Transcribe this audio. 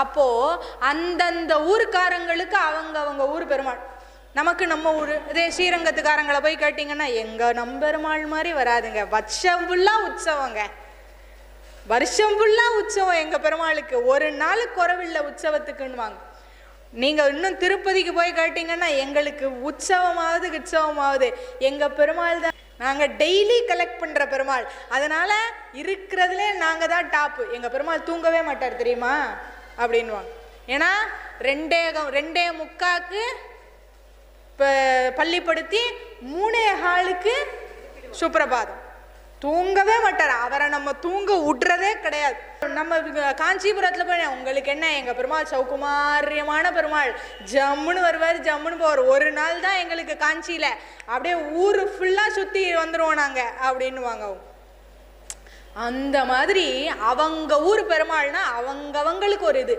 அப்போ அந்தந்த ஊருக்காரங்களுக்கு அவங்க ஊர் பெருமாள். நமக்கு நம்ம ஊர் இதே ஸ்ரீரங்கத்துக்காரங்களை போய் கேட்டிங்கன்னா எங்க நம்ம பெருமாள் மாதிரி வராதுங்க. வருஷம் ஃபுல்லா உற்சவங்க, வருஷம் ஃபுல்லா உற்சவம் எங்க பெருமாளுக்கு. ஒரு நாள் குறவில்லை உற்சவத்துக்குன்னுவாங்க. நீங்க இன்னும் திருப்பதிக்கு போய் கேட்டீங்கன்னா எங்களுக்கு உற்சவமாவது எங்க பெருமாள் தான். நாங்க டெய்லி கலெக்ட் பண்ற பெருமாள். அதனால இருக்கிறதுலே நாங்க தான் டாப்பு. எங்க பெருமாள் தூங்கவே மாட்டார் தெரியுமா அப்படின்வாங்க. ஏன்னா 2:45க்கு பள்ளிப்படுத்தி 3:15க்கு சுப்பிரபாதம். தூங்கவே மாட்டார். அவரை நம்ம தூங்க விடுறதே கிடையாது. நம்ம காஞ்சிபுரத்தில் போய் உங்களுக்கு என்ன, எங்கள் பெருமாள் சௌகுமாரியமான பெருமாள், ஜம்முன்னு வருவார், ஜம்முன்னு போவார். ஒரு நாள் தான் எங்களுக்கு காஞ்சியில், அப்படியே ஊர் ஃபுல்லாக சுற்றி வந்துடுவோம் நாங்கள் அப்படின்னுவாங்க. அந்த மாதிரி அவங்க ஊர் பெருமாள்னா அவங்களுக்கு ஒரு இது.